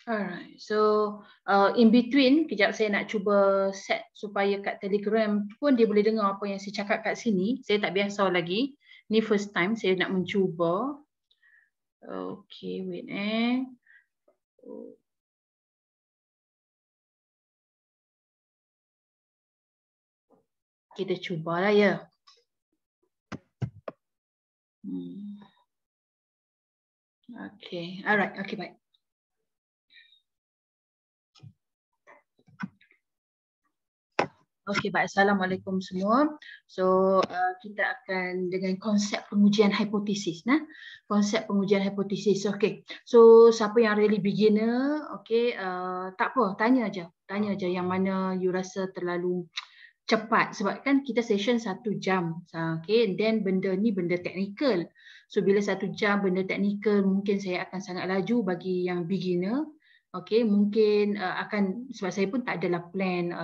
Alright, so in between, kejap saya nak cuba set supaya kat Telegram pun dia boleh dengar apa yang saya cakap kat sini. Saya tak biasa lagi. Ni first time saya nak mencuba. Okay, wait Kita cubalah ya. Okay, alright, okay, baik. Okey, baik. Assalamualaikum semua. So, kita akan dengan konsep pengujian hipotesis. Konsep pengujian hipotesis. Okey. So, siapa yang really beginner, okey, tak apa, tanya aja. Tanya aja yang mana you rasa terlalu cepat. Sebab kan kita session 1 jam. Okey, and then benda ni benda teknikal. So, bila 1 jam benda teknikal, mungkin saya akan sangat laju bagi yang beginner. Okey, mungkin akan, sebab saya pun tak adalah plan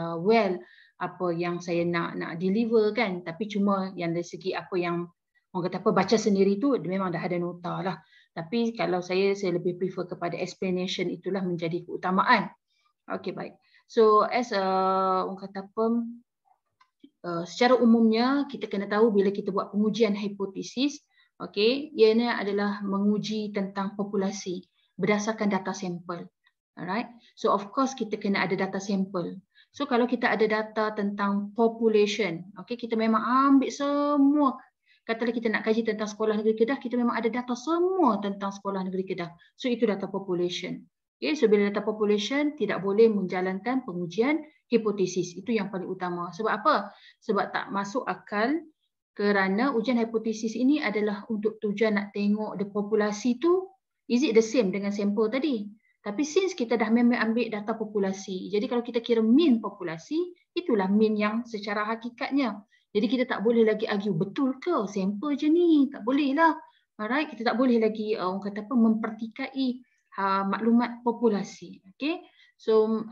apa yang saya nak deliver kan, tapi cuma yang dari segi apa yang orang kata apa baca sendiri tu memang dah ada nota lah. Tapi kalau saya lebih prefer kepada explanation, itulah menjadi keutamaan. Okey, baik. So as orang kata apa, secara umumnya kita kena tahu bila kita buat pengujian hipotesis, okey, ianya adalah menguji tentang populasi berdasarkan data sampel. Alright. So of course kita kena ada data sampel. So kalau kita ada data tentang population, okay, kita memang ambil semua. Katalah kita nak kaji tentang sekolah negeri Kedah, kita memang ada data semua tentang sekolah negeri Kedah. So itu data population. Okay, so bila data population, tidak boleh menjalankan pengujian hipotesis. Itu yang paling utama. Sebab apa? Sebab tak masuk akal kerana ujian hipotesis ini adalah untuk tujuan nak tengok the populasi tu, is it the same dengan sampel tadi? Tapi since kita dah memang ambil data populasi, jadi kalau kita kira mean populasi, itulah mean yang secara hakikatnya. Jadi kita tak boleh lagi argue, betul ke sampel je ni? Tak boleh lah. Alright, kita tak boleh lagi orang kata apa, mempertikai maklumat populasi. Okay? So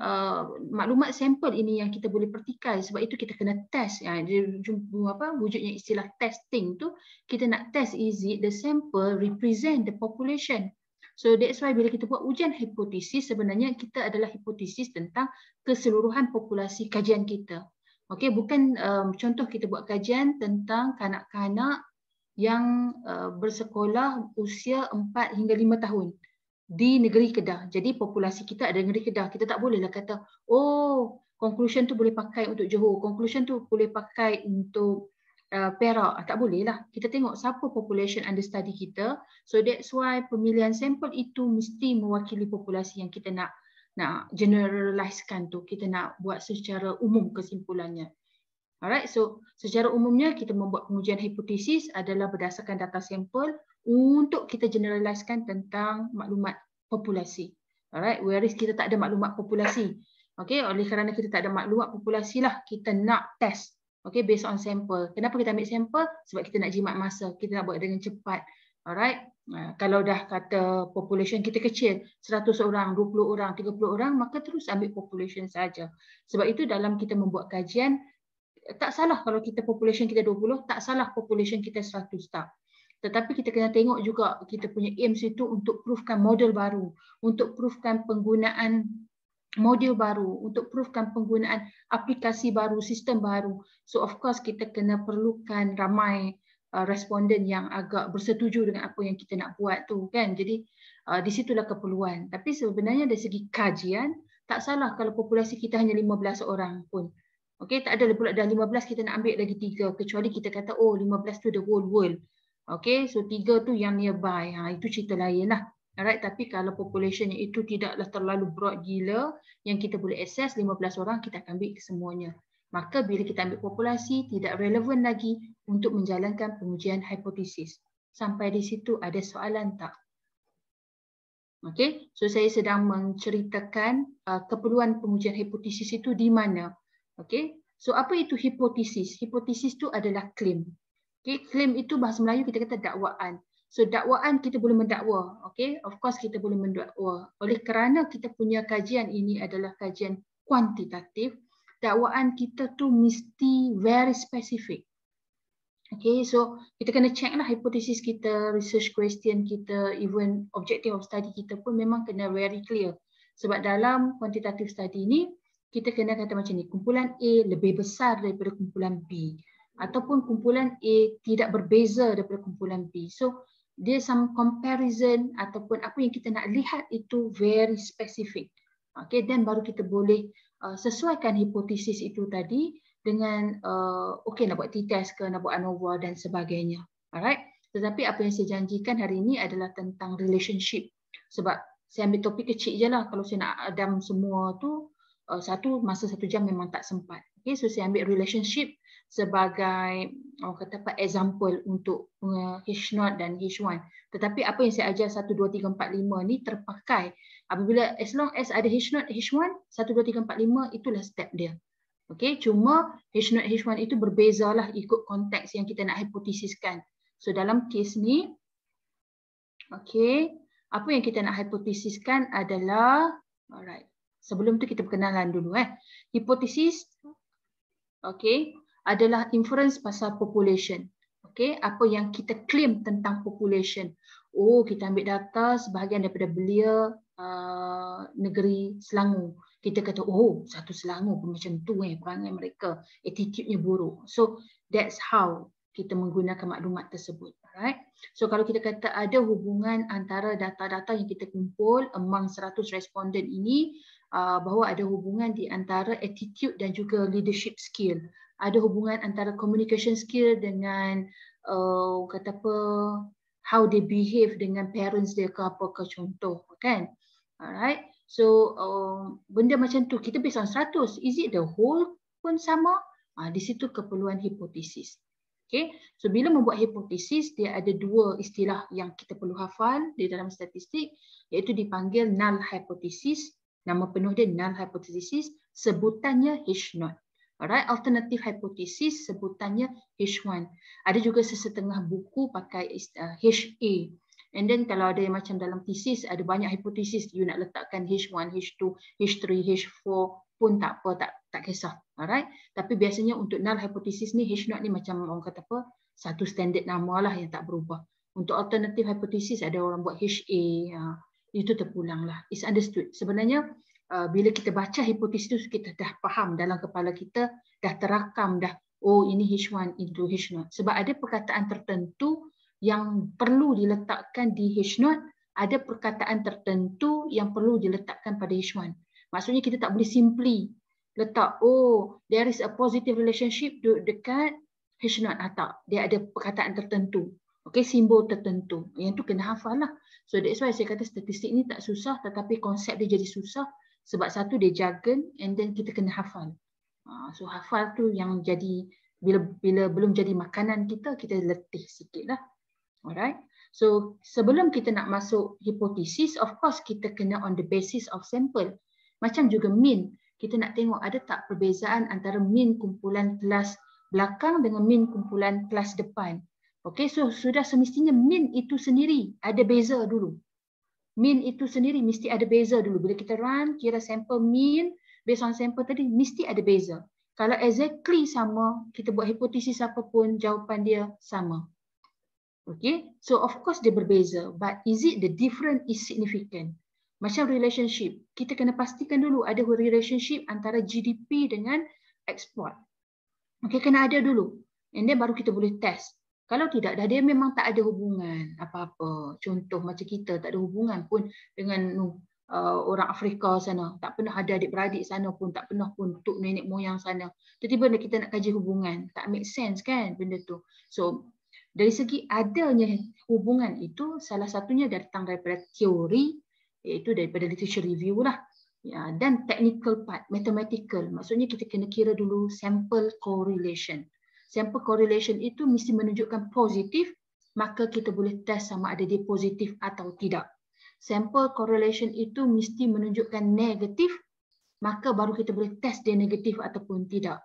maklumat sampel ini yang kita boleh pertikai, sebab itu kita kena test. Wujudnya istilah testing tu, kita nak test is it the sample represent the population. So that's why bila kita buat ujian hipotesis, sebenarnya kita adalah hipotesis tentang keseluruhan populasi kajian kita. Okey, bukan contoh kita buat kajian tentang kanak-kanak yang bersekolah usia 4 hingga 5 tahun di negeri Kedah. Jadi populasi kita ada negeri Kedah. Kita tak bolehlah kata, oh, conclusion tu boleh pakai untuk Johor, conclusion tu boleh pakai untuk Perak. Tak boleh lah. Kita tengok siapa population understudy kita. So that's why pemilihan sampel itu mesti mewakili populasi yang kita nak generalizekan tu. Kita nak buat secara umum kesimpulannya. Alright, so secara umumnya kita membuat pengujian hipotesis adalah berdasarkan data sampel untuk kita generalizekan tentang maklumat populasi. Alright, whereas kita tak ada maklumat populasi. Okay, oleh kerana kita tak ada maklumat populasi lah, kita nak test. Okay, based on sampel. Kenapa kita ambil sampel? Sebab kita nak jimat masa. Kita nak buat dengan cepat. Alright. Kalau dah kata population kita kecil, 100 orang, 20 orang, 30 orang, maka terus ambil population saja. Sebab itu dalam kita membuat kajian, tak salah kalau kita population kita 20, tak salah population kita 100 tak. Tetapi kita kena tengok juga kita punya aims itu untuk proofkan model baru, untuk proofkan penggunaan modul baru, untuk proofkan penggunaan aplikasi baru, sistem baru. So of course kita kena perlukan ramai responden yang agak bersetuju dengan apa yang kita nak buat tu kan. Jadi di situlah keperluan. Tapi sebenarnya dari segi kajian, tak salah kalau populasi kita hanya 15 orang pun. Okey, tak ada pula dah 15 kita nak ambil lagi 3, kecuali kita kata oh 15 tu the whole world. Okey, so 3 tu yang nearby. Itu cerita lain lah. Alright, tapi kalau population itu tidaklah terlalu broad gila, yang kita boleh access 15 orang, kita akan ambil kesemuanya. Maka bila kita ambil populasi, tidak relevan lagi untuk menjalankan pengujian hipotesis. Sampai di situ ada soalan tak? Okay, so saya sedang menceritakan keperluan pengujian hipotesis itu di mana. Okay, so apa itu hipotesis? Hipotesis itu adalah claim. Okay, claim itu bahasa Melayu kita kata dakwaan. So dakwaan kita boleh mendakwa, okay? Of course kita boleh mendakwa. Oleh kerana kita punya kajian ini adalah kajian kuantitatif, dakwaan kita tu mesti very specific. Okay, so kita kena check lah hipotesis kita, research question kita, even objective of study kita pun memang kena very clear. Sebab dalam quantitative study ni, kita kena kata macam ni, kumpulan A lebih besar daripada kumpulan B. Ataupun kumpulan A tidak berbeza daripada kumpulan B. So, dia some comparison ataupun apa yang kita nak lihat itu very specific. Okay, then baru kita boleh sesuaikan hipotesis itu tadi dengan okay, nak buat t-test ke, nak buat ANOVA dan sebagainya. Alright. Tetapi apa yang saya janjikan hari ini adalah tentang relationship. Sebab saya ambil topik kecil je lah. Kalau saya nak adam semua tu, masa 1 jam memang tak sempat. Okay, so saya ambil relationship sebagai kata apa, example untuk H0 dan H1. Tetapi apa yang saya ajar 1, 2, 3, 4, 5 ni terpakai. Apabila as long as ada H0, H1, 1, 2, 3, 4, 5 itulah step dia. Okay, cuma H0, H1 itu berbezalah ikut konteks yang kita nak hipotesiskan. So dalam kes ni, okay, apa yang kita nak hipotesiskan adalah, alright, sebelum tu kita perkenalan dulu. Hipotesis, okay, adalah inference pasal population. Okay, apa yang kita claim tentang population. Oh, kita ambil data sebahagian daripada belia negeri Selangor. Kita kata, oh, satu Selangor pun macam tu perangai mereka, attitude-nya buruk. So, that's how kita menggunakan maklumat tersebut. Alright. So, kalau kita kata ada hubungan antara data-data yang kita kumpul among 100 responden ini, bahawa ada hubungan di antara attitude dan juga leadership skill. Ada hubungan antara communication skill dengan kata apa, how they behave dengan parents dia ke apa ke contoh, kan? Alright. So benda macam tu kita based on 100, is it the whole pun sama? Di situ keperluan hipotesis. Okay. So bila membuat hipotesis, dia ada 2 istilah yang kita perlu hafal di dalam statistik, iaitu dipanggil null hypothesis. Nama penuh dia null hypothesis, sebutannya H0. Alright, alternative hypothesis sebutannya H1. Ada juga sesetengah buku pakai HA. And then kalau ada yang macam dalam thesis ada banyak hipotesis, you nak letakkan H1, H2, H3, H4 pun tak apa, tak kisah. Alright. Tapi biasanya untuk null hypothesis ni, H0 ni macam orang kata apa, satu standard nama lah yang tak berubah. Untuk alternative hypothesis ada orang buat HA, itu terpulang lah. It's understood. Sebenarnya bila kita baca hipotesis itu, kita dah faham dalam kepala kita, dah terakam dah, oh ini H1 into H0. Sebab ada perkataan tertentu yang perlu diletakkan di H0, ada perkataan tertentu yang perlu diletakkan pada H1. Maksudnya kita tak boleh simply letak, oh there is a positive relationship dekat H0. Tak, dia ada perkataan tertentu. Okay, simbol tertentu. Yang tu kena hafal lah. So that's why saya kata statistik ni tak susah, tetapi konsep dia jadi susah. Sebab satu dia jargon, and then kita kena hafal. So hafal tu yang jadi, bila belum jadi makanan kita letih sikit lah. Alright. So sebelum kita nak masuk hipotesis, of course kita kena on the basis of sample. Macam juga mean. Kita nak tengok ada tak perbezaan antara mean kumpulan kelas belakang dengan mean kumpulan kelas depan. Okay, so sudah semestinya mean itu sendiri ada beza dulu. Mean itu sendiri mesti ada beza dulu. Bila kita run, kira sampel mean, based on sampel tadi, mesti ada beza. Kalau exactly sama, kita buat hipotesis apapun, jawapan dia sama. Okay, so of course dia berbeza. But is it the difference is significant? Macam relationship, kita kena pastikan dulu ada relationship antara GDP dengan export. Okay, kena ada dulu. And then baru kita boleh test. Kalau tidak, dah dia memang tak ada hubungan apa-apa. Contoh macam kita tak ada hubungan pun dengan orang Afrika sana. Tak pernah ada adik-beradik sana pun. Tak pernah pun tok nenek moyang sana. Tiba-tiba kita nak kaji hubungan. Tak make sense kan benda tu. So, dari segi adanya hubungan itu, salah satunya datang daripada teori, iaitu daripada literature review lah. Ya, dan technical part, mathematical. Maksudnya kita kena kira dulu sample correlation. Sample correlation itu mesti menunjukkan positif, maka kita boleh test sama ada dia positif atau tidak. Sample correlation itu mesti menunjukkan negatif, maka baru kita boleh test dia negatif ataupun tidak.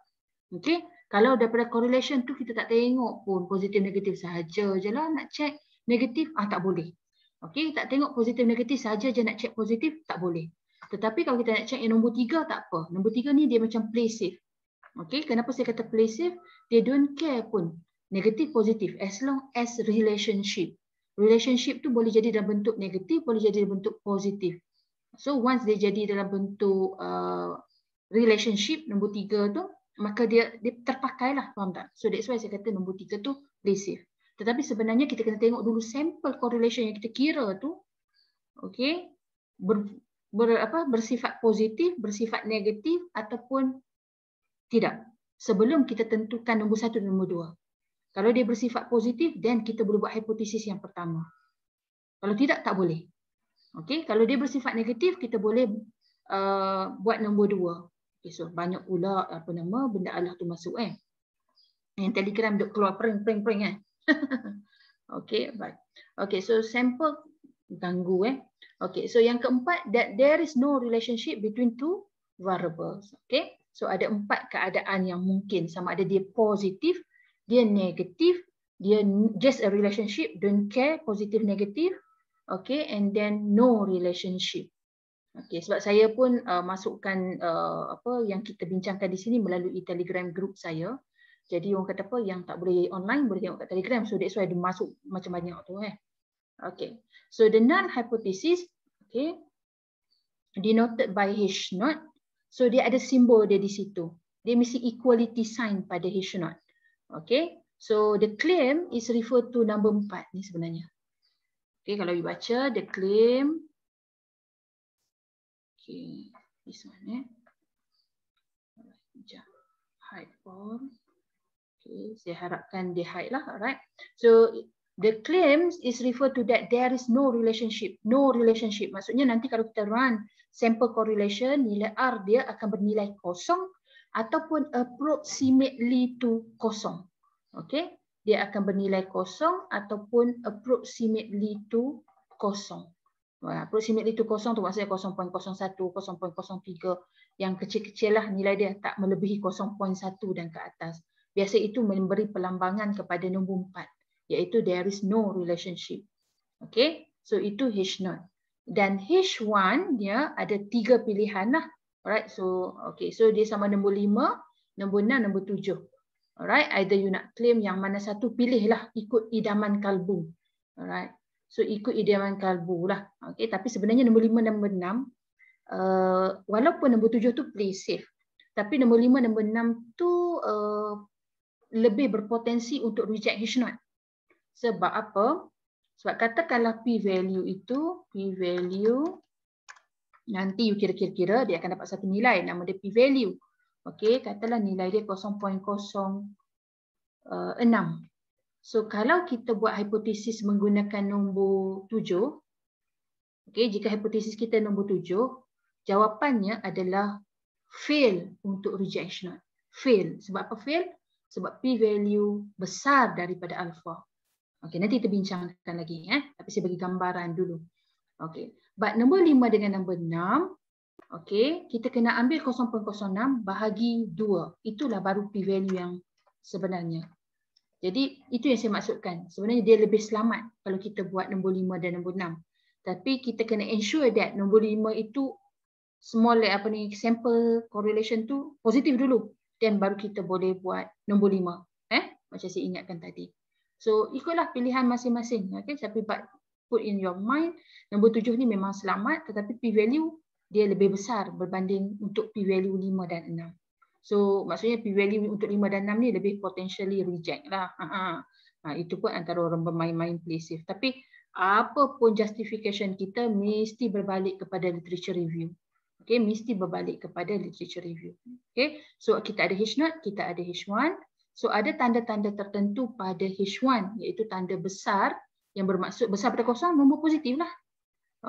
Okay? Kalau daripada correlation tu kita tak tengok pun positif negatif sahaja je lah nak check negatif, tak boleh. Okay? Tak tengok positif negatif sahaja je nak check positif, tak boleh. Tetapi kalau kita nak check yang nombor 3, tak apa. Nombor 3 ni dia macam play safe. Okay, kenapa saya kata play safe? They don't care pun negatif positif as long as relationship. Relationship tu boleh jadi dalam bentuk negatif, boleh jadi dalam bentuk positif. So once dia jadi dalam bentuk relationship nombor 3 tu, maka dia terpakailah, faham tak? So that's why saya kata nombor 3 tu play safe. Tetapi sebenarnya kita kena tengok dulu sampel correlation yang kita kira tu, okey, bersifat positif, bersifat negatif ataupun tidak. Sebelum kita tentukan nombor 1 dan nombor 2. Kalau dia bersifat positif, then kita boleh buat hipotesis yang pertama. Kalau tidak, tak boleh. Okey, kalau dia bersifat negatif, kita boleh buat nombor 2. Okay, so banyak pula benda Allah tu masuk Yang Telegram duk keluar pring Okey, baik. Okey, so sampel ganggu Okey, so yang keempat, that there is no relationship between two variables. Okey, so ada 4 keadaan yang mungkin, sama ada dia positif, dia negatif, dia just a relationship, don't care, positif negatif, okay, and then no relationship. Okay, sebab saya pun masukkan yang kita bincangkan di sini melalui Telegram group saya. Jadi orang kata apa, yang tak boleh online boleh tengok kat Telegram. So that's why dia masuk macam banyak tu Okay, so the null hypothesis, okay, denoted by H naught. So dia ada simbol dia di situ. Dia mesti equality sign pada H naught. Okay, so the claim is referred to number 4 ni sebenarnya. Okay, kalau you baca the claim. Okay, this one hide form. Okay, saya harapkan dia hide lah, alright. So the claims is referred to that there is no relationship. No relationship. Maksudnya nanti kalau kita run sample correlation, nilai R dia akan bernilai kosong ataupun approximately to kosong. Okay, dia akan bernilai kosong ataupun approximately to kosong. Approximately to kosong tu maksudnya 0.01, 0.03, yang kecil-kecil lah nilai dia, tak melebihi 0.1 dan ke atas. Biasa itu memberi pelambangan kepada nombor 4, iaitu there is no relationship. Okay, so itu H0. Dan H1 dia ada 3 pilihan lah. Alright, so okay, so dia sama nombor 5, nombor 6, nombor 7. Alright, either you nak claim yang mana satu, pilihlah ikut idaman kalbu. Alright. So ikut idaman kalbu lah. Okay, tapi sebenarnya nombor 5 dan nombor 6, walaupun nombor 7 tu play safe, tapi nombor 5 dan nombor 6 tu lebih berpotensi untuk reject H0. Sebab apa? Sebab katakanlah p-value itu, p-value nanti you kira-kira dia akan dapat satu nilai, nama dia p-value. Okay, katalah nilai dia 0.06. So kalau kita buat hipotesis menggunakan nombor 7, okay, jika hipotesis kita nombor 7, jawapannya adalah fail untuk rejection. Fail. Sebab apa fail? Sebab p-value besar daripada alpha. Okay, nanti kita bincangkan lagi tapi saya bagi gambaran dulu. Okay, but nombor 5 dengan nombor 6, okay, kita kena ambil 0.06 bahagi 2. Itulah baru p-value yang sebenarnya. Jadi itu yang saya maksudkan. Sebenarnya dia lebih selamat kalau kita buat nombor 5 dan nombor 6. Tapi kita kena ensure that nombor 5 itu small sample correlation tu positif dulu. Dan baru kita boleh buat nombor 5. Macam saya ingatkan tadi. So ikutlah pilihan masing-masing. Okay? Tapi put in your mind, nombor 7 ni memang selamat, tetapi p-value dia lebih besar berbanding untuk p-value 5 dan 6. So maksudnya p-value untuk 5 dan 6 ni lebih potentially reject lah. Itu pun antara orang bermain-main play safe. Tapi apa pun justification kita mesti berbalik kepada literature review. Okay, mesti berbalik kepada literature review. Okay, so kita ada H0, kita ada H1. So ada tanda-tanda tertentu pada H1, iaitu tanda besar yang bermaksud besar pada kosong, nombor positif lah.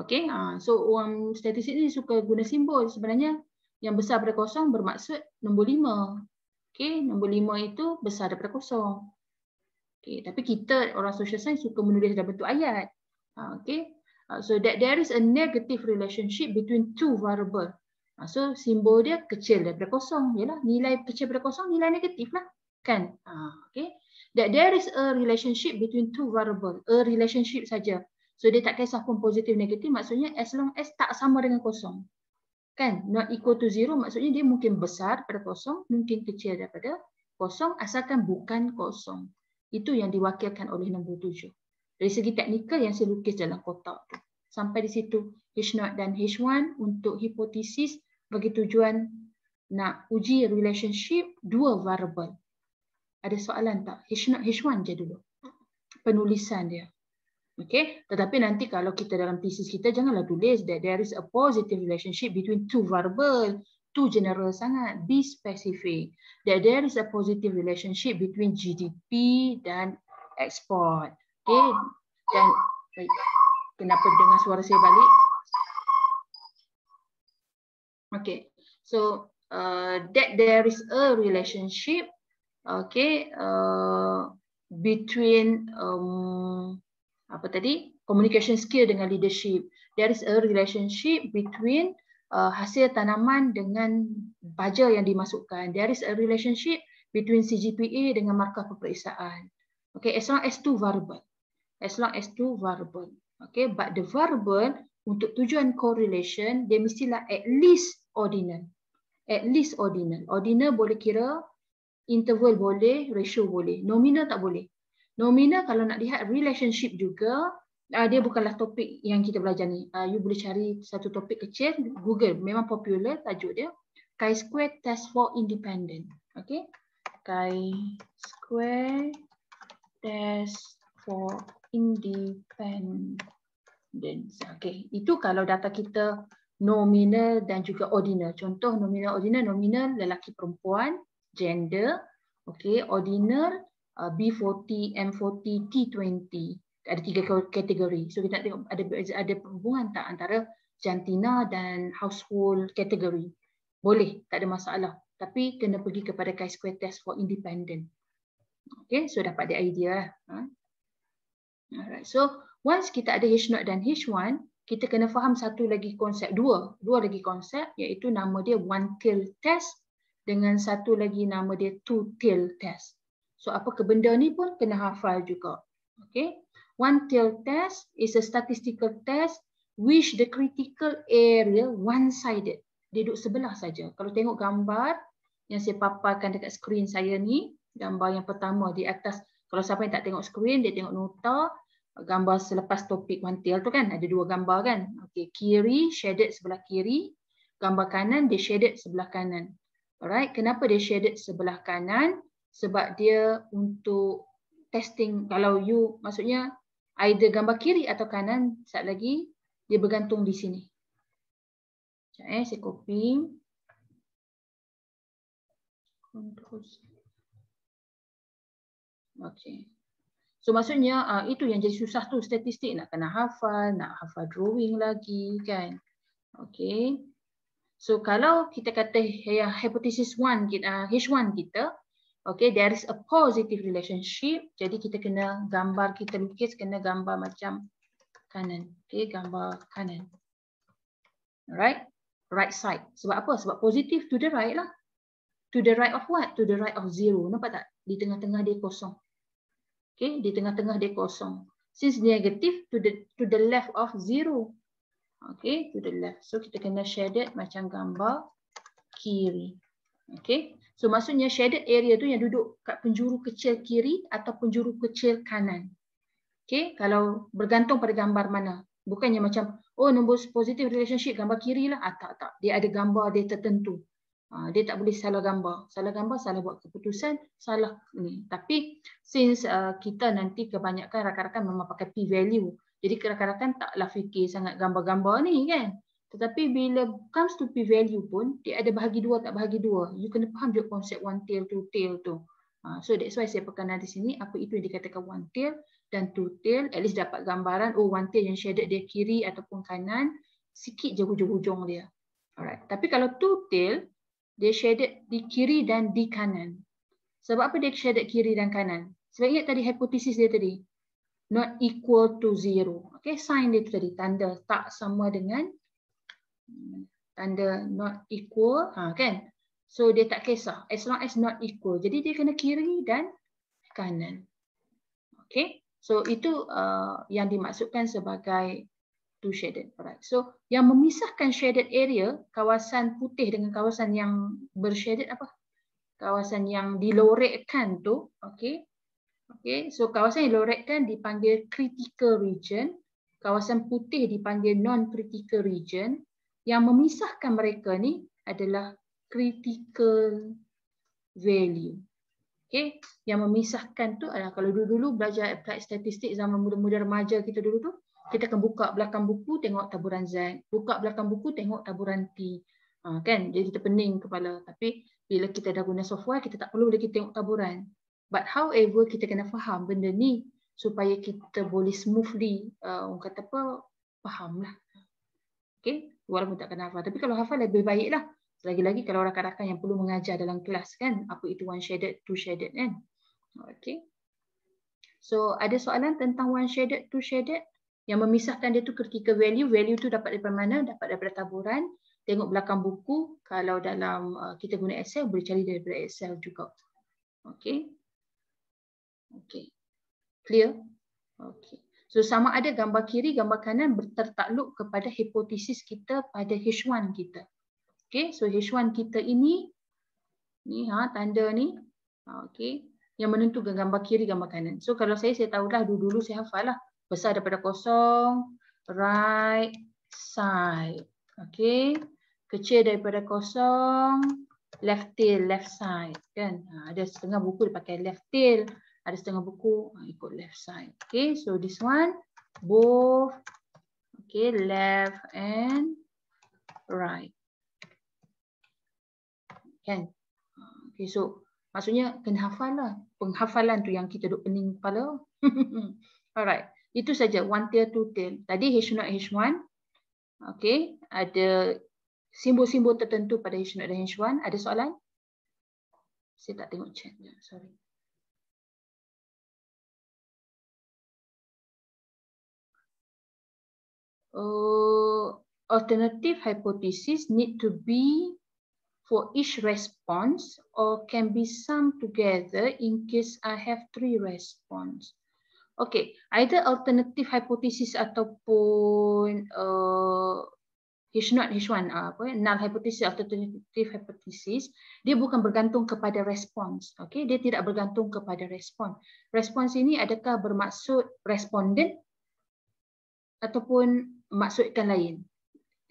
Okay, so orang statistik ni suka guna simbol. Sebenarnya yang besar daripada kosong bermaksud nombor 5. Okay, nombor 5 itu besar daripada kosong. Okay, tapi kita orang social science suka menulis dalam bentuk ayat. Okay, so that there is a negative relationship between two variable. So simbol dia kecil daripada kosong. Yalah, nilai kecil daripada kosong nilai negatif lah. Kan? Okay, that there is a relationship between two variable. A relationship saja. So dia tak kisah pun positif negatif, maksudnya as long as tak sama dengan kosong. Kan, not equal to 0 maksudnya dia mungkin besar daripada kosong, mungkin kecil daripada kosong, asalkan bukan kosong. Itu yang diwakilkan oleh nombor 7. Dari segi teknikal yang saya lukis dalam kotak tu. Sampai di situ H0 dan H1 untuk hipotesis bagi tujuan nak uji relationship dua variable. Ada soalan tak? H0, H1 je dulu. Penulisan dia. Okay? Tetapi nanti kalau kita dalam thesis kita janganlah tulis that there is a positive relationship between two variable. Too general sangat. Be specific. That there is a positive relationship between GDP dan export. Okay? Dan kenapa dengar suara saya balik? Okay. So that there is a relationship, okay, between apa tadi, communication skill dengan leadership. There is a relationship between hasil tanaman dengan baja yang dimasukkan. There is a relationship between CGPA dengan markah peperiksaan. Okay, as long as two variable. As long as two variable. Okay, but the variable untuk tujuan correlation dia mestilah at least ordinal. At least ordinal. Ordinal boleh kira, interval boleh, ratio boleh. Nominal tak boleh. Nominal kalau nak lihat relationship juga, dia bukanlah topik yang kita belajar ni. You boleh cari satu topik kecil, Google, memang popular tajuk dia. Chi-square test for independent. Okay. Chi-square test for independence. Okay. Itu kalau data kita nominal dan juga ordinal. Contoh nominal, ordinal, nominal lelaki perempuan, gender. Okay. Ordinal B40, M40, T20. Ada 3 kategori. So kita nak tengok ada hubungan tak antara jantina dan household kategori. Boleh, tak ada masalah. Tapi kena pergi kepada chi-square test for independent. Okay, so dapat the idea. Alright, so once kita ada H0 dan H1, kita kena faham satu lagi konsep, dua lagi konsep, iaitu nama dia one-tail test dengan satu lagi nama dia two-tail test. So apa ke benda ni pun kena hafal juga. Okay. One-tail test is a statistical test which the critical area one-sided. Dia duduk sebelah saja. Kalau tengok gambar yang saya paparkan dekat skrin saya ni, gambar yang pertama di atas, kalau siapa yang tak tengok skrin, dia tengok nota, gambar selepas topik one-tail tu kan, ada 2 gambar kan. Okay. Kiri, shaded sebelah kiri. Gambar kanan, dia shaded sebelah kanan. Alright, kenapa dia shaded sebelah kanan? Sebab dia untuk testing, kalau you maksudnya either gambar kiri atau kanan, saat lagi dia bergantung di sini. Sekejap saya copy. Okay. So maksudnya itu yang jadi susah tu statistik, nak kena hafal, nak hafal drawing lagi kan. Okay. So kalau kita kata hypothesis 1 kita, H1 kita, okay, there is a positive relationship. Jadi kita kena gambar, kita lukis kena gambar macam kanan. Okay, gambar kanan. Alright, right side. Sebab apa? Sebab positive to the right lah. To the right of what? To the right of 0. Nampak tak? Di tengah-tengah dia kosong. Okay, di tengah-tengah dia kosong. Since negative to the left of 0. Okay, to the left. So kita kena shaded macam gambar kiri. Okay. So maksudnya shaded area tu yang duduk kat penjuru kecil kiri atau penjuru kecil kanan. Okay, kalau bergantung pada gambar mana. Bukannya macam, oh nombor positive relationship gambar kiri lah. Tak. Dia ada gambar dia tertentu. Dia tak boleh salah gambar. Salah gambar, salah buat keputusan, salah ni. Tapi since kita nanti kebanyakan rakan-rakan memang pakai p-value. Jadi rakan-rakan taklah fikir sangat gambar-gambar ni kan. Tetapi bila comes to p-value pun, dia ada bahagi 2, tak bahagi 2. You kena faham juga konsep one-tail, two-tail tu. So that's why saya perkenal di sini, apa itu yang dikatakan one-tail dan two-tail. At least dapat gambaran, oh one-tail yang shaded dia kiri ataupun kanan, sikit je hujung-hujung dia. Alright. Tapi kalau two-tail, dia shaded di kiri dan di kanan. Sebab apa dia shaded kiri dan kanan? Sebab ingat tadi hipotesis dia tadi, not equal to 0. Okay, sign dia tadi, tanda tak sama dengan tanda not equal, kan? So dia tak kisah as long as not equal. Jadi dia kena kiri dan kanan. Okay, so itu yang dimaksudkan sebagai two shaded. Alright. So yang memisahkan shaded area, kawasan putih dengan kawasan yang bershaded apa? Kawasan yang dilorekkan tu, okay? Okay, so kawasan yang dilorekkan dipanggil critical region. kawasan putih dipanggil non-critical region. Yang memisahkan mereka ni adalah critical value. Okay. Yang memisahkan tu adalah kalau dulu-dulu belajar applied statistik zaman muda-muda remaja kita dulu tu, kita akan buka belakang buku tengok taburan Z, buka belakang buku tengok taburan T. Kan? Jadi terpening kepala. Tapi bila kita dah guna software, kita tak perlu lagi tengok taburan. But however, kita kena faham benda ni supaya kita boleh smoothly, orang kata apa, faham lah. Okay? Walaupun tak kena hafal. Tapi kalau hafal lebih baik lah. Lagi-lagi kalau rakan-rakan yang perlu mengajar dalam kelas kan, apa itu one shaded, two shaded kan. Okay. So ada soalan tentang one shaded, two shaded? Yang memisahkan dia tu critical value. Value tu dapat daripada mana? Dapat daripada taburan. Tengok belakang buku. Kalau dalam kita guna Excel, boleh cari daripada Excel juga. Okay. Okay. Clear? Okay. So sama ada gambar kiri, gambar kanan bertertakluk kepada hipotesis kita pada H1 kita. Okay, so H1 kita ini, ni tanda ni, okay, yang menentukan gambar kiri, gambar kanan. So kalau saya tahulah dulu saya hafal lah. Besar daripada kosong, right side. Okay, kecil daripada kosong, left tail, left side. Kan? Ada setengah buku dia pakai left tail, ada setengah buku ikut left side. Okay, so this one, both, okay, left and right. Kan? Okay, so maksudnya kena hafal lah. Penghafalan tu yang kita duk pening kepala. Alright. Itu saja. One tail, two tail. Tadi H0, H1. Okay. Ada simbol-simbol tertentu pada H0 dan H1. Ada soalan? Saya tak tengok chat. Sorry. Alternative hypothesis need to be for each response or can be summed together in case I have 3 response. Okay, either alternative hypothesis ataupun H0, H1, null hypothesis, alternative hypothesis, dia bukan bergantung kepada respons. Okay, dia tidak bergantung kepada respon. Respons ini adakah bermaksud responden ataupun maksudkan lain?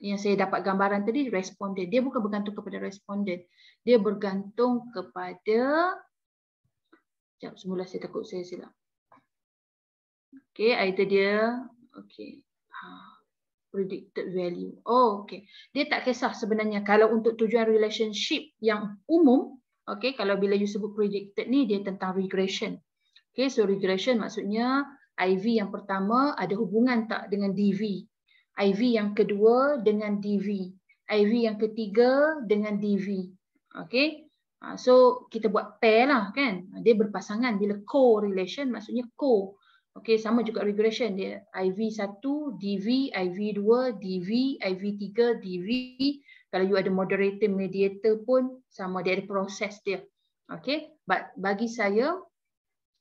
Yang saya dapat gambaran tadi responden. Dia bukan bergantung kepada responden. Dia bergantung kepada, sekejap, semula saya takut saya silap. Okay, either dia, okay, predicted value. Oh, okay. Dia tak kisah sebenarnya kalau untuk tujuan relationship yang umum, okay, kalau bila you sebut predicted ni, dia tentang regression. Okay, so regression maksudnya IV yang pertama ada hubungan tak dengan DV. IV yang kedua dengan DV. IV yang ketiga dengan DV. Okay. So kita buat pair lah kan. Dia berpasangan. Bila correlation maksudnya co. Okay, sama juga regression. Dia IV1, DV, IV2, DV, IV3, DV. Kalau you ada moderator, mediator pun sama. Dia ada proses dia. Okay. But bagi saya,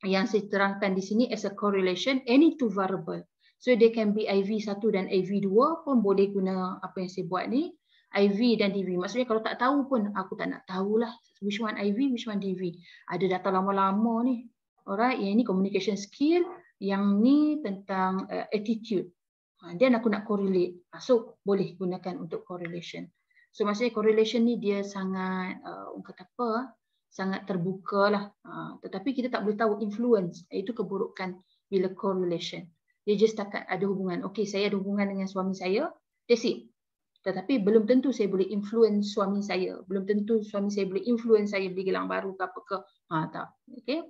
yang saya terangkan di sini as a correlation, any two variable. So they can be IV1 dan IV2 pun boleh guna apa yang saya buat ni. IV dan DV. Maksudnya kalau tak tahu pun aku tak nak tahulah which one IV, which one DV. Ada data lama-lama ni. Alright, yang ni communication skill, yang ni tentang attitude. Dan aku nak correlate. So boleh gunakan untuk correlation. So maksudnya correlation ni dia sangat orang kata apa? Sangat terbuka lah. Tetapi kita tak boleh tahu influence. Itu keburukan bila correlation. Dia just takat ada hubungan. Okey, saya ada hubungan dengan suami saya. That's it. Tetapi belum tentu saya boleh influence suami saya. Belum tentu suami saya boleh influence saya beli gelang baru ke apa ke. Tak. Okey.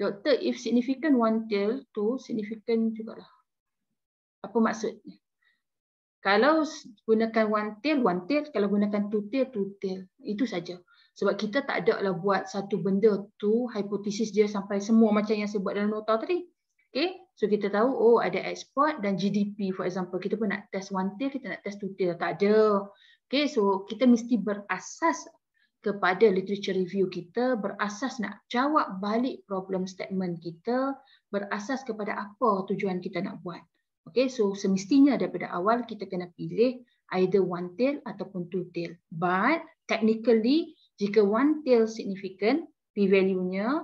Doktor, if significant one tail tu significant jugalah. Apa maksudnya? Kalau gunakan one tail. Kalau gunakan two tail. Itu saja. Sebab kita tak ada lah buat satu benda tu, hipotesis dia sampai semua macam yang saya buat dalam nota tadi. Okay, so kita tahu, oh ada export dan GDP for example. Kita pun nak test one tail, kita nak test two tail. Tak ada. Okay, so kita mesti berasas kepada literature review kita, berasas nak jawab balik problem statement kita, berasas kepada apa tujuan kita nak buat. Okay, so semestinya daripada awal kita kena pilih either one tail ataupun two tail. But technically, jika one tail significant, p-value-nya,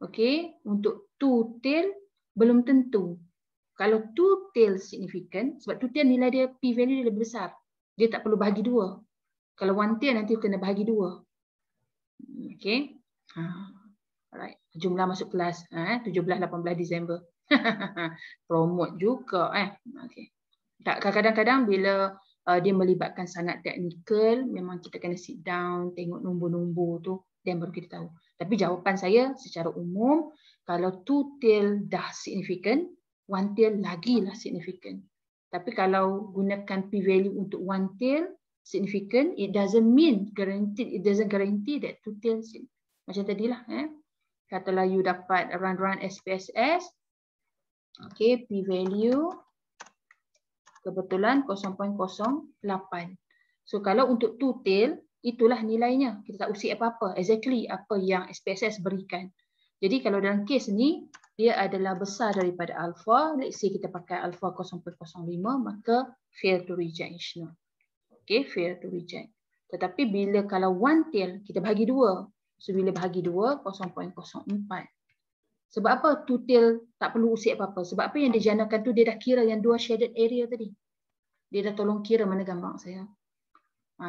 okay, untuk two tail belum tentu. Kalau two-tail significant, sebab two-tail nilai dia p-value dia lebih besar. Dia tak perlu bahagi 2. Kalau one-tail nanti kena bahagi 2. Okay. Alright. Jumlah masuk kelas 17-18 Disember. Promote juga. Okay. Kadang-kadang bila dia melibatkan sangat teknikal, memang kita kena sit down, tengok nombor-nombor tu, dan baru kita tahu. Tapi jawapan saya secara umum, kalau two-tail dah significant, one-tail lagilah significant. Tapi kalau gunakan p-value untuk one-tail significant, it doesn't guarantee that two-tail macam tadilah. Katalah you dapat run SPSS, okay, p-value kebetulan 0.08. So kalau untuk two-tail, itulah nilainya. Kita tak usik apa-apa. Exactly apa yang SPSS berikan. Jadi kalau dalam kes ni, dia adalah besar daripada alpha. Let's say kita pakai alpha 0.05, maka fail to reject H0. Okay, fail to reject. Tetapi bila kalau one tail, kita bahagi 2. So bila bahagi 2, 0.04. Sebab apa two tail tak perlu usik apa-apa? Sebab apa yang dijanakan tu dia dah kira yang 2 shaded area tadi. Dia dah tolong kira, mana gambar saya.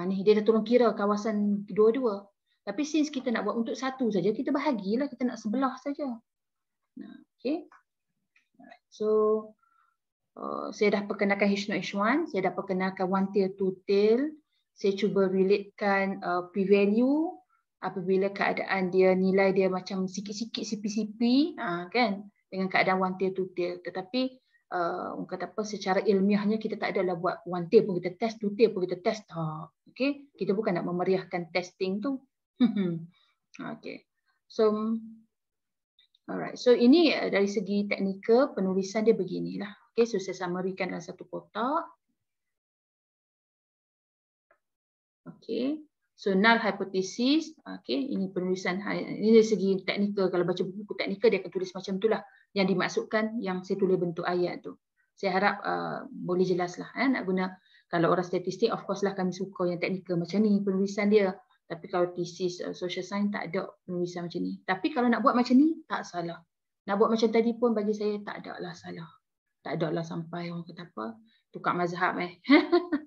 Ni dia dah tolong kira kawasan dua-dua. Tapi since kita nak buat untuk satu saja, kita bahagilah, kita nak sebelah saja. Okay. So saya dah perkenalkan H0 H1, saya dah perkenalkan one tail, two tail. Saya cuba relatekan p-value apabila keadaan dia, nilai dia macam sikit-sikit CP-CP, kan, dengan keadaan one tail, two tail. Tetapi orang kata apa, secara ilmiahnya kita tak adalah buat one tail pun kita test, two tail pun kita test. Okay, kita bukan nak memeriahkan testing tu. Okay, so alright, so ini dari segi teknikal penulisan dia beginilah. Okay, so saya summarikan dalam satu kotak. Okay, so null hypothesis. Okay, ini penulisan, ini dari segi teknikal. Kalau baca buku teknikal dia akan tulis macam itulah yang dimaksudkan yang saya tulis bentuk ayat tu. Saya harap boleh jelaslah. Nak guna, kalau orang statistik of course lah kami suka yang teknikal macam ni penulisan dia. Tapi kalau thesis social science tak ada penulisan macam ni. Tapi kalau nak buat macam ni tak salah. Nak buat macam tadi pun bagi saya tak ada lah salah. Tak ada lah sampai orang kata apa, tukar mazhab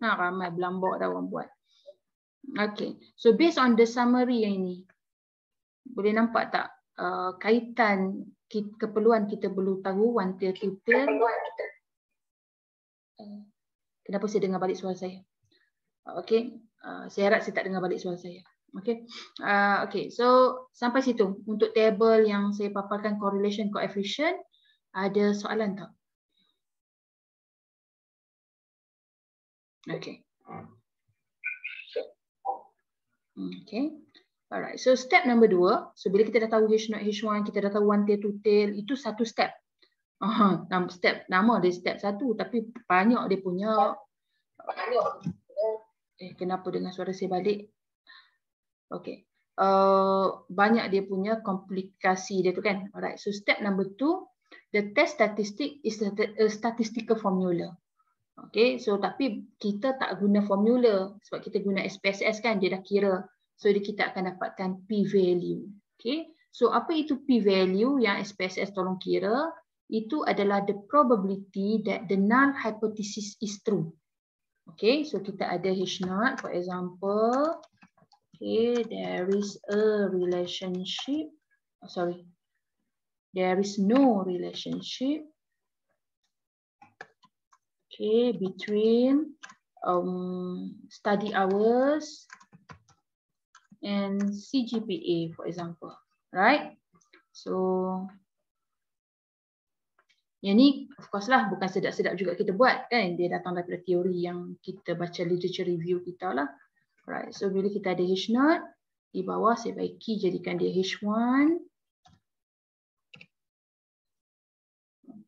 ramai belambak dah orang buat. Okay, so based on the summary yang ini, boleh nampak tak kaitan keperluan kita perlu tahu one tail, two tail. Kenapa saya dengar balik suara saya? Okay, saya harap saya tak dengar balik suara saya. Okay, okay, so sampai situ untuk table yang saya paparkan correlation coefficient. Ada soalan tak? Okay. Okay. Alright. So step number 2. So bila kita dah tahu H0, H1, kita dah tahu one tail, two tail, itu satu step. Step nama dia step 1, tapi banyak dia punya. Kenapa dengan suara saya balik? Okay. Banyak dia punya komplikasi dia tu kan. Alright. So step number 2, the test statistic is a statistical formula. Okay, so tapi kita tak guna formula sebab kita guna SPSS kan, dia dah kira. So kita akan dapatkan p-value. Okay, so apa itu p-value yang SPSS tolong kira? Itu adalah the probability that the null hypothesis is true. Okay, so kita ada H0 for example. Okay, there is a relationship. There is no relationship. Okay, between study hours and CGPA, for example, right? So, yang ni, of course lah, bukan sedap-sedap juga kita buat, kan? Dia datang daripada teori yang kita baca literature review kita lah. Right, so bila kita ada H0, di bawah saya baiki jadikan dia H1.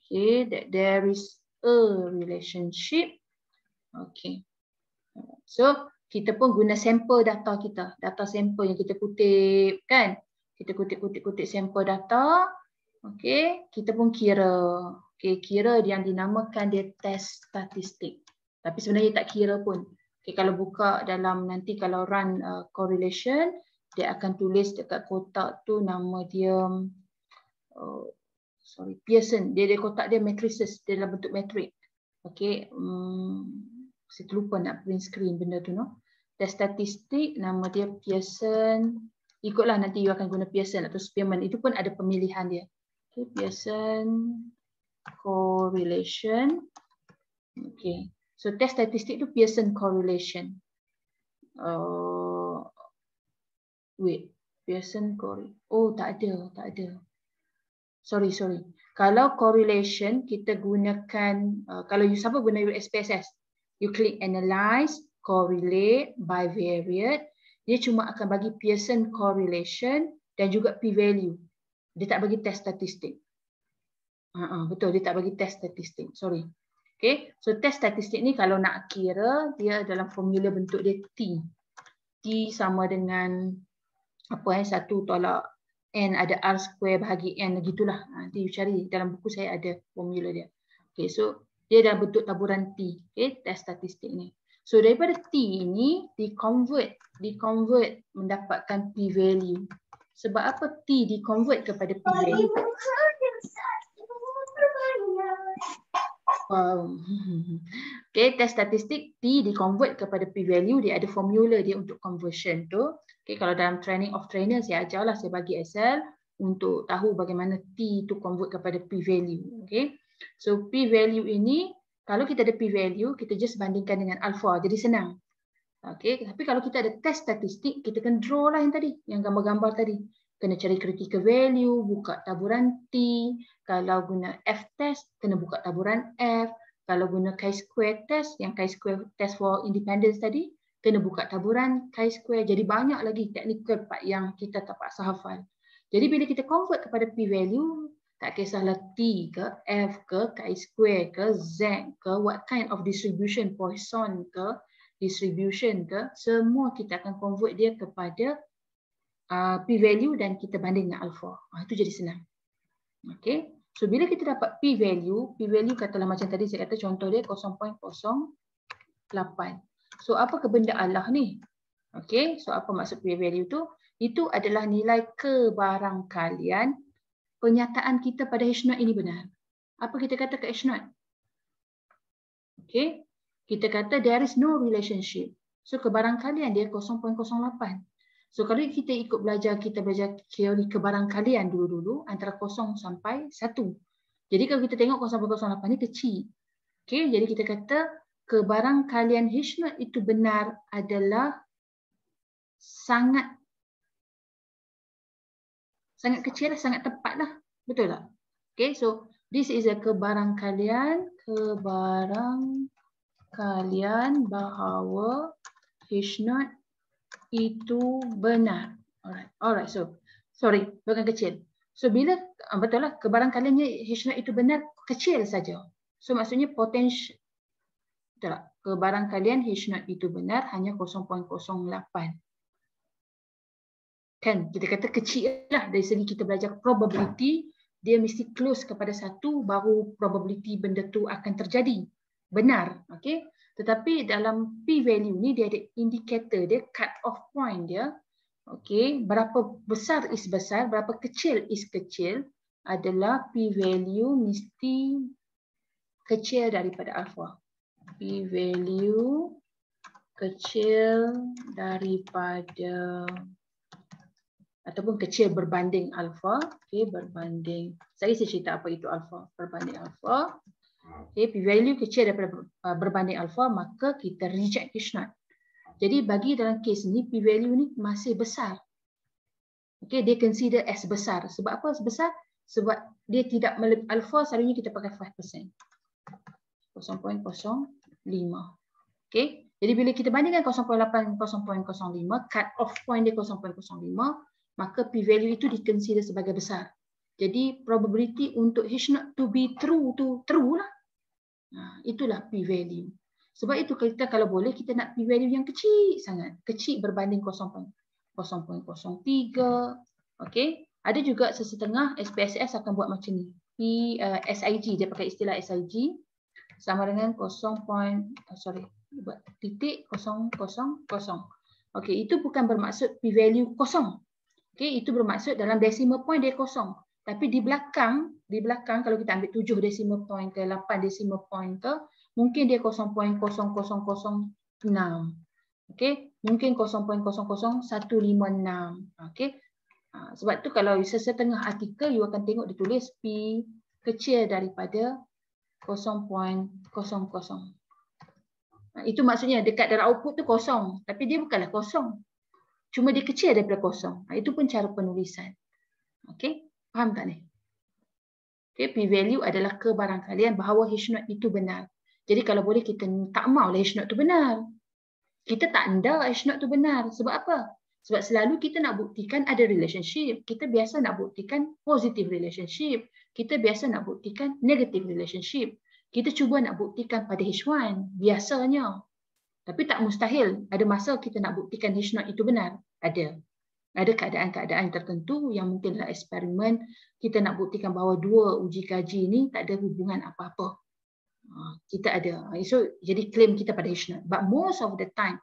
Okay, that there is a relationship. Okay. So, kita pun guna sampel data kita. Data sampel yang kita kutip, kan? Kita kutip sampel data. Okay. Kita pun kira. Okay, kira yang dinamakan dia test statistik. Tapi sebenarnya tak kira pun. Okay, kalau buka dalam nanti kalau run correlation, dia akan tulis dekat kotak tu nama dia Pearson, dia kotak dia matrices, dia dalam bentuk matrik. Okey, saya terlupa nak print screen benda tu, no. Test statistik, nama dia Pearson. Ikutlah nanti you akan guna Pearson atau Spearman, itu pun ada pemilihan dia. Okay, Pearson correlation. Okay, so test statistik tu Pearson correlation. Wait, Pearson correlation. Oh, tak ada. Sorry. Kalau correlation kita gunakan, kalau you siapa guna SPSS, you click analyze, correlate, bivariate, dia cuma akan bagi Pearson correlation dan juga p-value. Dia tak bagi test statistik. Betul, dia tak bagi test statistik. Sorry. Okay, so test statistik ni kalau nak kira, dia dalam formula bentuk dia T. T sama dengan apa 1 tolak N ada R square bahagi N, gitulah. Nanti you cari, dalam buku saya ada formula dia. Okay, so dia dalam bentuk taburan T. Okay, test statistik ni. So daripada T ini di-convert mendapatkan p-value. Sebab apa T di-convert kepada p-value? Okay, test statistik T di-convert kepada p-value, dia ada formula dia untuk conversion tu. Okay, kalau dalam training of trainer saya ajarlah, saya bagi Excel untuk tahu bagaimana T tu convert kepada p-value. Okay, so p-value ini, kalau kita ada p-value, kita just bandingkan dengan alpha, jadi senang. Okay, tapi kalau kita ada test statistik, kita kena draw lah yang tadi, yang gambar-gambar tadi. Kena cari critical value, buka taburan T. Kalau guna F test, kena buka taburan F. Kalau guna chi-square test, yang chi-square test for independence tadi, kena buka taburan chi-square. Jadi banyak lagi technical part yang kita tak paksa hafal. Jadi bila kita convert kepada p-value, tak kisahlah T ke, F ke, chi-square ke, Z ke, what kind of distribution, Poisson ke, distribution ke, semua kita akan convert dia kepada p-value dan kita banding dengan alpha. Itu jadi senang. Okay. So bila kita dapat p-value katalah macam tadi saya kata contoh dia 0.08. So apa benda Allah ni? Okay. So apa maksud p-value tu? Itu adalah nilai kebarangkalian penyataan kita pada H0 ini benar. Apa kita kata ke H0? Okay. Kita kata there is no relationship. So kebarangkalian dia 0.08. So kalau kita ikut kita belajar teori kebarangkalian dulu-dulu antara 0 sampai 1. Jadi kalau kita tengok 0.08 ni kecil. Okay, jadi kita kata kebarangkalian H0 itu benar adalah sangat kecil, sangat tepat lah. Betul tak? Okay, so this is a kebarangkalian bahawa H0 itu benar. Alright. So, sorry, bukan kecil. So, bila betul lah kebarangkaliannya H0 itu benar, kecil saja. So, maksudnya potensi, betul tak? Kebarangkalian H0 itu benar hanya 0.08. Kan, kita kata kecil lah dari segi kita belajar probability, dia mesti close kepada 1 baru probability benda tu akan terjadi. Benar, okey? Tetapi dalam p-value ni dia ada indikator dia, cut off point dia. Okey, berapa besar is besar, berapa kecil is kecil adalah p-value mesti kecil daripada alpha. P-value kecil daripada ataupun kecil berbanding alpha. Okey, berbanding. Saya cerita apa itu alpha, berbanding alpha. Okay, p-value kecil daripada berbanding alpha, maka kita reject H0. Jadi bagi dalam kes ni, p-value ni masih besar. Okay, dia consider as besar. Sebab apa besar? Sebab dia tidak melebihi alpha, selalunya kita pakai 5%. 0.05. Okay, jadi bila kita bandingkan 0.8, 0.05, cut off point dia 0.05, maka p-value itu di-consider sebagai besar. Jadi probability untuk H0 to be true tu true lah. Itulah p-value. Sebab itu kita kalau boleh kita nak p-value yang kecil sangat. Kecil berbanding 0.03. Okey. Ada juga sesetengah SPSS akan buat macam ni. SIG, dia pakai istilah SIG sama dengan 0.000. Okey, itu bukan bermaksud p-value kosong. Okey, itu bermaksud dalam decimal point dia kosong. Tapi di belakang kalau kita ambil 7 decimal point ke 8 decimal point ke, mungkin dia 0.0006. Okey, mungkin 0.00156. Okey. Sebab tu kalau sesetengah artikel you akan tengok ditulis P kecil daripada 0.00. Itu maksudnya dekat dalam output tu kosong, tapi dia bukanlah kosong. Cuma dia kecil daripada kosong. Itu pun cara penulisan. Okey, faham tak ni? Okay, p-value adalah kebarangkalian bahawa H0 itu benar. Jadi kalau boleh kita tak maulah H0 itu benar. Kita tak enda H0 itu benar. Sebab apa? Sebab selalu kita nak buktikan ada relationship. Kita biasa nak buktikan positive relationship. Kita biasa nak buktikan negative relationship. Kita cuba nak buktikan pada H1 biasanya. Tapi tak mustahil. Ada masa kita nak buktikan H0 itu benar. Ada keadaan-keadaan tertentu yang mungkin dalam eksperimen kita nak buktikan bahawa dua uji kaji ini tak ada hubungan apa-apa. Kita ada. So, jadi claim kita pada H0. But most of the time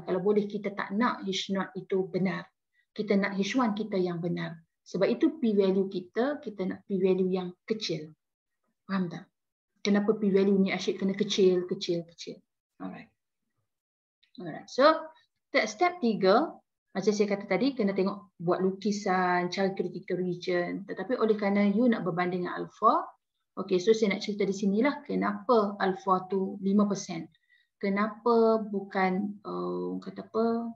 kalau boleh kita tak nak H0 itu benar. Kita nak H1 kita yang benar. Sebab itu p-value kita nak p-value yang kecil. Faham tak? Kenapa p-value ni asyik kena kecil. Alright. So, step 3, macam saya kata tadi, kena tengok buat lukisan, cari critical region. Tetapi oleh kerana you nak berbanding dengan alpha, okay, so saya nak cerita di sinilah kenapa alpha tu 5%. Kenapa bukan, kata apa,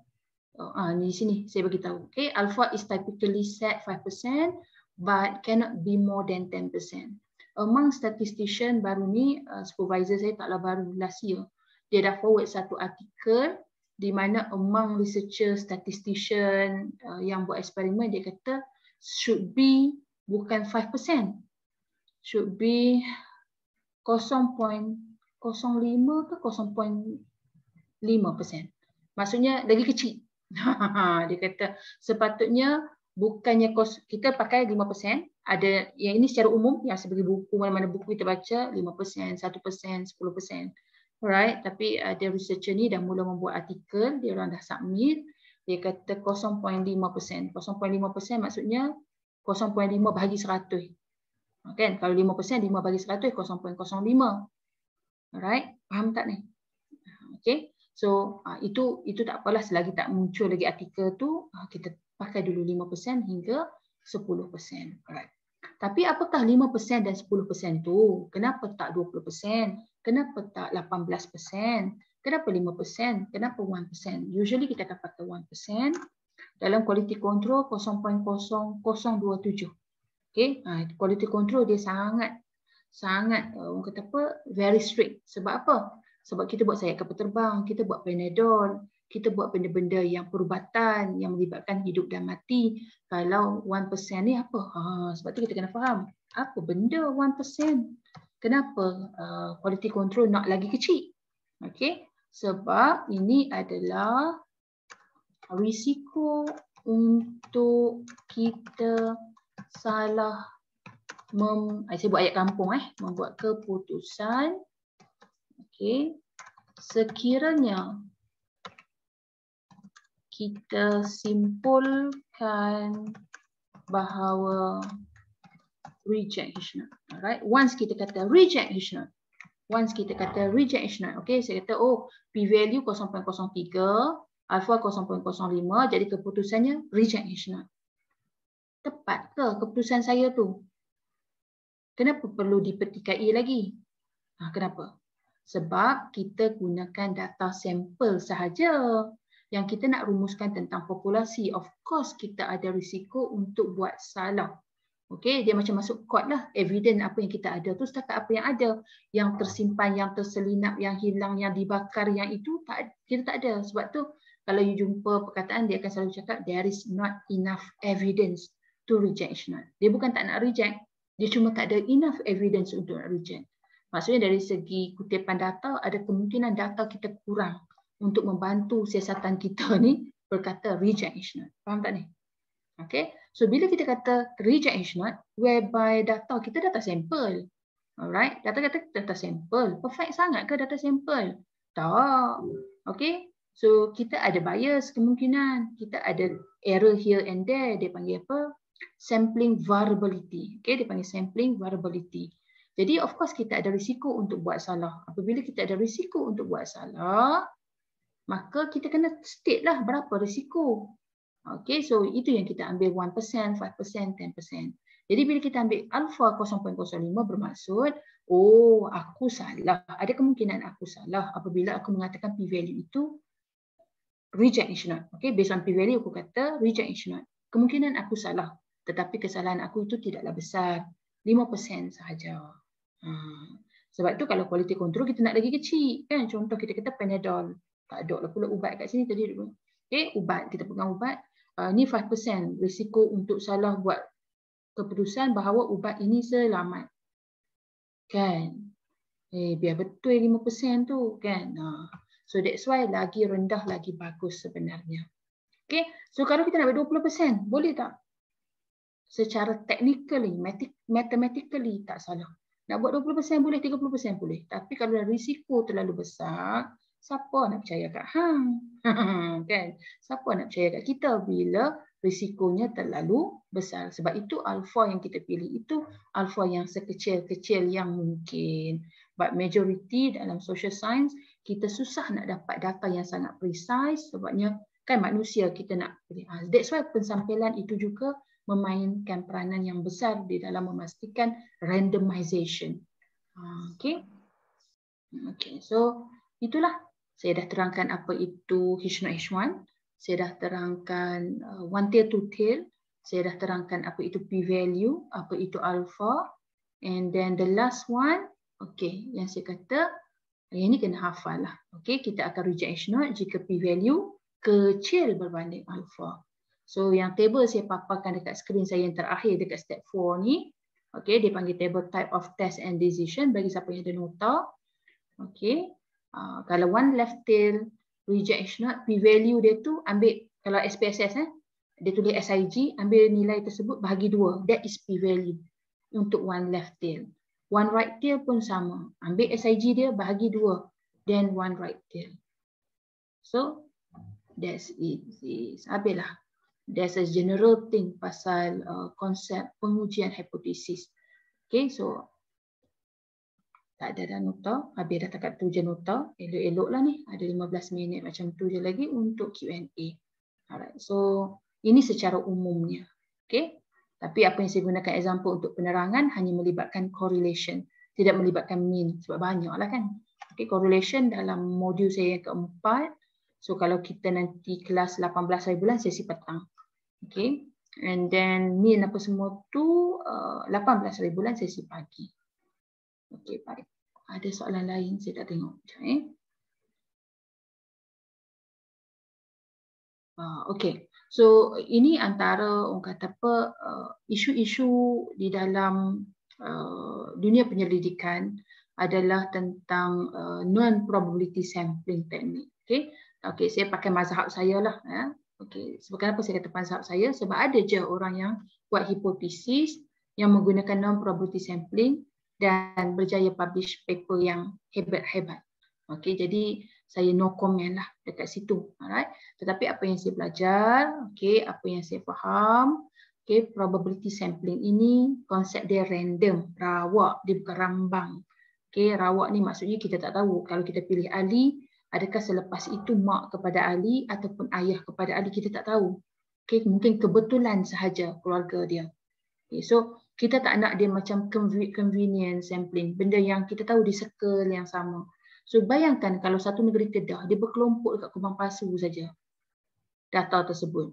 di sini saya bagi tahu. Okay, alpha is typically set 5%, but cannot be more than 10%. Among statistician baru ni, supervisor saya taklah baru last year, dia dah forward satu artikel di mana among researcher, statistician yang buat eksperimen, dia kata should be bukan 5%. Should be 0.05 ke 0.5%. Maksudnya lagi kecil. Dia kata sepatutnya bukannya kita pakai 5%, ada yang ini secara umum yang sebagai buku, mana-mana buku kita baca 5%, 1%, 10%. Alright, tapi ada researcher ni dah mula membuat artikel, dia orang dah submit, dia kata 0.5%. 0.5% maksudnya 0.5 bahagi 100. Kan? Kalau 5%, 5 bahagi 100, 0.05. Alright, faham tak ni? Okay, so itu tak apalah selagi tak muncul lagi artikel tu, kita pakai dulu 5% hingga 10%. Alright. Tapi apakah 5% dan 10% tu? Kenapa tak 20%? Kenapa tak 18%? Kenapa 5%? Kenapa 1%? Usually kita akan pakai 1%. Dalam quality control 0.0027. Okay, quality control dia sangat orang kata apa, very strict. Sebab apa? Sebab kita buat sayap kapal terbang, kita buat Panadol, kita buat benda-benda yang perubatan yang melibatkan hidup dan mati. Kalau 1% ni apa? Sebab tu kita kena faham apa benda 1%. Kenapa quality control nak lagi kecil? Okay, sebab ini adalah risiko untuk kita salah saya buat ayat kampung membuat keputusan. Okay, sekiranya kita simpulkan bahawa reject H0. Alright, once kita kata reject H0, okay, saya kata p-value 0.03, alpha 0.05, jadi keputusannya reject H0. Tepat ke keputusan saya tu? Kenapa perlu dipetikai lagi? Kenapa? Sebab kita gunakan data sampel sahaja. Yang kita nak rumuskan tentang populasi, of course kita ada risiko untuk buat salah. Okey, dia macam masuk court lah. Evidence apa yang kita ada tu setakat apa yang ada. Yang tersimpan, yang terselinap, yang hilang, yang dibakar, yang itu kita tak ada. Sebab tu kalau you jumpa perkataan, dia akan selalu cakap there is not enough evidence to reject H0. Dia bukan tak nak reject, dia cuma tak ada enough evidence untuk nak reject. Maksudnya dari segi kutipan data, ada kemungkinan data kita kurang untuk membantu siasatan kita ni berkata reject H0. Faham tak ni? Okay, so bila kita kata reject H0, whereby data kita data sampel. Alright, data sampel. Perfect sangat ke data sampel? Tak. Okay, so kita ada bias kemungkinan. Kita ada error here and there. Dia panggil apa? sampling variability. Okay, dia panggil sampling variability. Jadi of course kita ada risiko untuk buat salah. Apabila kita ada risiko untuk buat salah, maka kita kena state lah berapa risiko. Okay, so itu yang kita ambil 1%, 5%, 10%. Jadi bila kita ambil alpha 0.05 bermaksud, oh aku salah. Ada kemungkinan aku salah apabila aku mengatakan p-value itu reject is not. Okay, based on p-value aku kata reject is not. Kemungkinan aku salah, tetapi kesalahan aku itu tidaklah besar. 5% sahaja. Sebab tu kalau quality control kita nak lagi kecil. Kan? Contoh kita kata Panadol. Tak ada lah pula ubat kat sini tadi. Okay, ubat. Kita pegang ubat. Ni 5% risiko untuk salah buat keputusan bahawa ubat ini selamat. Kan? Biar betul 5% tu. Kan? So that's why lagi rendah lagi bagus sebenarnya. Okay? So kalau kita nak buat 20%, boleh tak? Secara technically, mathematically tak salah. Nak buat 20% boleh, 30% boleh. Tapi kalau risiko terlalu besar, siapa nak percaya kat hang? Kan? Siapa nak percaya kat kita bila risikonya terlalu besar? Sebab itu alpha yang kita pilih itu alpha yang sekecil-kecil yang mungkin. But majority dalam social science, kita susah nak dapat data yang sangat precise sebabnya kan manusia kita nak pilih. That's why pensampilan itu juga memainkan peranan yang besar di dalam memastikan randomization. Okay. Okay, so itulah saya dah terangkan apa itu H0 H1. Saya dah terangkan one tail, two tail. Saya dah terangkan apa itu p-value, apa itu alpha. And then the last one, okay, yang saya kata, yang ini kena hafal lah. Okay, kita akan reject H0 jika p-value kecil berbanding alpha. So yang table saya paparkan dekat skrin saya yang terakhir dekat step 4 ni. Okay, dia panggil table type of test and decision bagi siapa yang ada nota. Okay, kalau one left tail reject H0, p-value dia tu ambil, kalau SPSS dia tulis SIG, ambil nilai tersebut bahagi 2. That is p-value untuk one left tail. One right tail pun sama. Ambil SIG dia bahagi 2. Then one right tail. So, that's it. Habislah. There's a general thing pasal konsep pengujian hipotesis. Okay, so tak ada dah nota. Habis dah takat tu je nota. Elok-elok lah ni. Ada 15 minit macam tu je lagi untuk Q&A. Alright, so ini secara umumnya. Okay, tapi apa yang saya gunakan example untuk penerangan hanya melibatkan correlation. Tidak melibatkan mean. Sebab banyak lah kan. Okay, correlation dalam modul saya yang keempat. So kalau kita nanti kelas 18 hari bulan, sesi petang. Okay, and then mean apa semua tu 18 hari bulan sesi pagi. Okay, baik. Ada soalan lain saya tak tengok. Okay, so ini antara orang kata apa isu-isu di dalam dunia penyelidikan adalah tentang non-probability sampling technique. Okay, okay, saya pakai mazhab saya lah. Okay, sebab kenapa saya kata mazhab saya? Sebab ada je orang yang buat hipotesis yang menggunakan non-probability sampling dan berjaya publish paper yang hebat-hebat. Okay, jadi saya no comment lah dekat situ. Alright. Tetapi apa yang saya belajar, okay, apa yang saya faham, okay, probability sampling ini konsep dia random, rawak, dia bukan rambang. Okay, rawak ni maksudnya kita tak tahu kalau kita pilih Ali, adakah selepas itu mak kepada Ali ataupun ayah kepada Ali, kita tak tahu. Okay, mungkin kebetulan sahaja keluarga dia. Okay, so kita tak nak dia macam convenient sampling, benda yang kita tahu di circle yang sama. So bayangkan kalau satu negeri Kedah, dia berkelompok dekat Kubang Pasu saja data tersebut.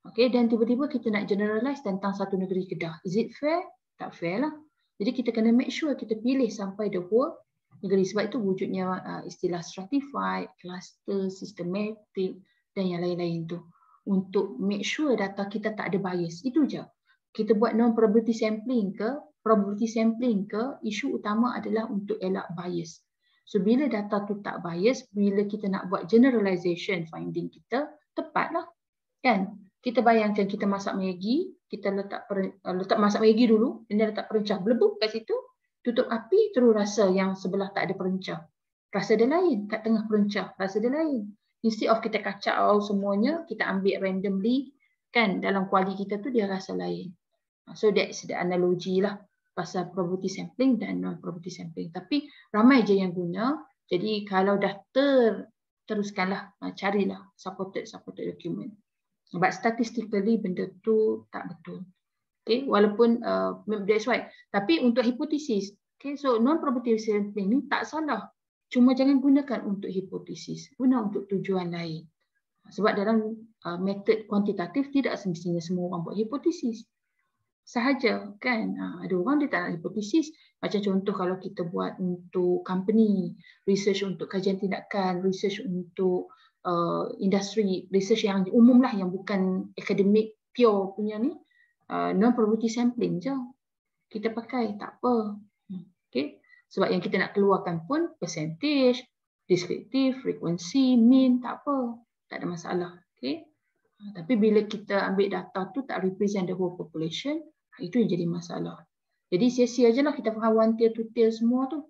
Okay, dan tiba-tiba kita nak generalize tentang satu negeri Kedah. Is it fair? Tak fair lah. Jadi kita kena make sure kita pilih sampai the whole negeri. Sebab itu wujudnya istilah stratified, cluster, systematic dan yang lain-lain tu. Untuk make sure data kita tak ada bias. Itu je. Kita buat non-probability sampling ke, probability sampling ke, isu utama adalah untuk elak bias. So bila data tu tak bias, bila kita nak buat generalization finding kita, tepatlah. Kan? Kita bayangkan kita masak Maggi, kita letak masak Maggi dulu, dan letak perencah belebuk kat situ, tutup api, terus rasa yang sebelah tak ada perencah. Rasa dia lain, kat tengah perencah, rasa dia lain. Instead of kita kacau semuanya, kita ambil randomly, Kan dalam kuali kita tu dia rasa lain. So that's the analogy lah pasal probability sampling dan non-probability sampling. Tapi ramai je yang guna. Jadi kalau dah teruskanlah, carilah supported document. But statistically benda tu tak betul. Okay, walaupun that's why. Tapi untuk hipotesis, okay, so non-probability sampling ni tak salah. Cuma jangan gunakan untuk hipotesis. Guna untuk tujuan lain. Sebab dalam metod kuantitatif tidak semestinya semua orang buat hipotesis. Sahaja kan, ada orang dia tak nak hipotesis. Macam contoh kalau kita buat untuk company, research untuk kajian tindakan, research untuk industri, research yang umum lah, yang bukan akademik pure punya ni, non-probability sampling je kita pakai, tak apa. Okay? Sebab yang kita nak keluarkan pun percentage, deskriptif, frekuensi, mean, tak apa. Tak ada masalah. Okay? Tapi bila kita ambil data tu tak represent the whole population, itu yang jadi masalah. Jadi sia-sia je lah kita faham one tail, two tail semua tu.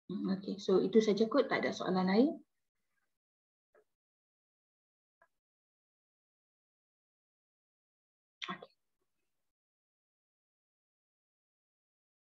Okay, so itu saja kot, tak ada soalan lain.